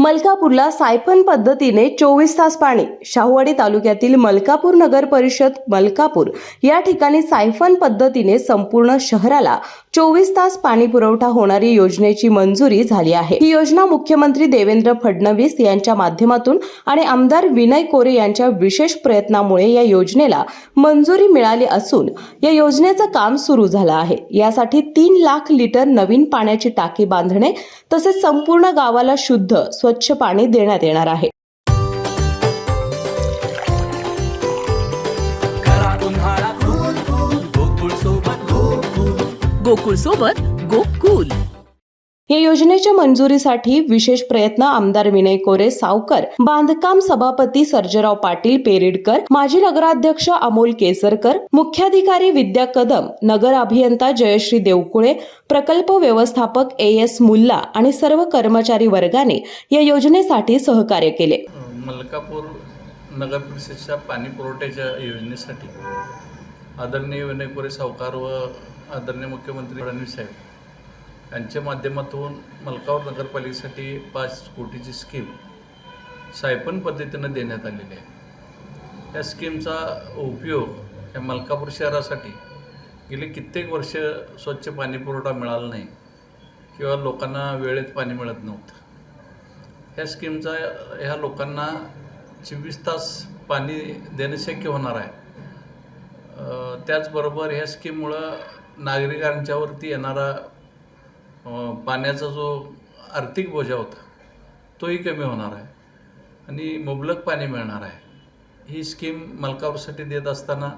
मलकापूरला siphon पद्धतीने 24 तास पाणी. शाहूवाडी तालुक्यातील मलकापूर नगर परिषद मलकापूर या ठिकाणी सायफन पद्धतीने संपूर्ण शहराला 24 तास पाणी पुरवठा होणारी योजनेची मंजुरी झाली आहे. ही योजना मुख्यमंत्री देवेंद्र फडणवीस यांच्या माध्यमातून आणि आमदार विनय कोरे यांच्या विशेष प्रयत्नामुळे या योजनेला मंजुरी मिळाली असून या योजनेचं काम सुरू झालं आहे. यासाठी 3 लाख लिटर नवीन पाण्याची टाकी बांधणे तसेच संपूर्ण गावाला शुद्ध स्वच्छ पाणी देण्यात येणार आहे. गोकुळ सोबत गोकुल. या योजनेच्या मंजुरीसाठी विशेष प्रयत्न आमदार विनय कोरे सावकर, बांधकाम सभापती सर्जेराव पाटील पेरिडकर, माजी नगराध्यक्ष अमोल केसरकर, मुख्याधिकारी विद्या कदम, नगर अभियंता जयश्री देवकुळे, प्रकल्प व्यवस्थापक AS मुल्ला आणि सर्व कर्मचारी वर्गाने या योजनेसाठी सहकार्य केले. मलकापूर नगर परिषदेच्या पाणी पुरवठ्याच्या योजनेसाठी आदरणीय विनय कोरे सावकार व आदरणीय मुख्यमंत्री फडणवीस साहेब यांच्या माध्यमातून मलकापूर नगरपालिकेसाठी 5 कोटीची स्कीम सायफन पद्धतीनं देण्यात आलेली आहे. या स्कीमचा उपयोग या मलकापूर शहरासाठी गेली कित्येक वर्ष स्वच्छ पाणी पुरवठा मिळाला नाही किंवा लोकांना वेळेत पाणी मिळत नव्हतं. ह्या स्कीमचा ह्या लोकांना 24 तास पाणी देणं शक्य होणार आहे. त्याचबरोबर ह्या स्कीममुळं नागरिकांच्यावरती येणारा पाण्याचा जो आर्थिक बोजा होता तोही कमी होणार आहे आणि मुबलक पाणी मिळणार आहे. ही स्कीम मलकापूरसाठी देत असताना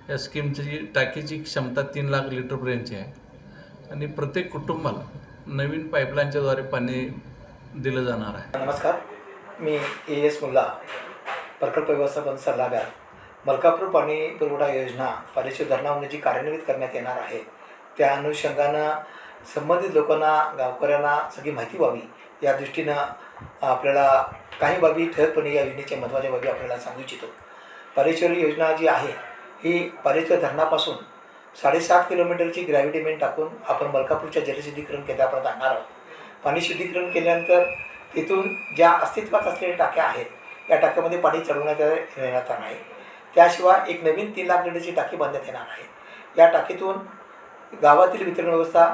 या स्कीमची टाकीची क्षमता 3 लाख लिटरपर्यंतची आहे आणि प्रत्येक कुटुंबाला नवीन पाईपलाईनच्याद्वारे पाणी दिलं जाणार आहे. नमस्कार, मी AS मुल्ला, प्रकल्प व्यवस्थापन सल्लागार. मलकापूर पाणी पुरवठा योजना पाण्याची धरणामध्ये जी कार्यान्वित करण्यात येणार आहे त्या अनुषंगानं संबंधित लोकांना, गावकऱ्यांना सगळी माहिती व्हावी या दृष्टीनं आपल्याला काही बाबी ठळकपणे या योजनेच्या महत्त्वाच्या बाबी आपल्याला सांगू इच्छितो. पारेश्वरी योजना जी आहे ही पारेश्वर धरणापासून 7.5 किलोमीटरची ग्रॅव्हिटी मेन टाकून आपण मलकापूरच्या जलशुद्धीकरण केंद्रापर्यंत आणणार आहोत. पाणी शुद्धीकरण केल्यानंतर तिथून ज्या अस्तित्वात असलेल्या टाक्या आहेत या टाक्यामध्ये पाणी चढवण्यात येणार आहे. त्याशिवाय एक नवीन 3 लाख लिटरची टाकी बांधण्यात येणार आहे. या टाकीतून गावातील वितरण व्यवस्था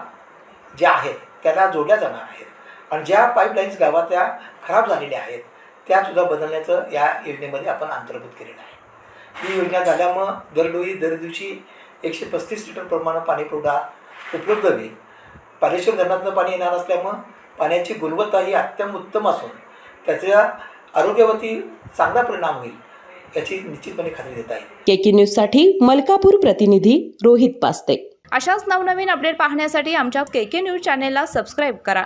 ज्या आहेत त्याला जोडल्या जाणार आहेत आणि ज्या पाईपलाईन्स गावातल्या खराब झालेल्या आहेत त्यासुद्धा बदलण्याचं या योजनेमध्ये आपण अंतर्भूत केलेलं आहे. ही योजना झाल्यामुळं दर दिवशी 135 लिटर प्रमाणात पाणी पुरवठा उपलब्ध होईल. पारेश्वर धरणातून पाणी येणार असल्यामुळं पाण्याची गुणवत्ता ही अत्यंत उत्तम असून त्याच्या आरोग्यावरती चांगला परिणाम होईल याची निश्चितपणे खात्री देत आहे. KK न्यूज साठी मलकापूर प्रतिनिधी रोहित पास्ते. अशाच नवनवीन अपडेट पाहण्यासाठी आमच्या KK न्यूज चॅनेलला सबस्क्राईब करा.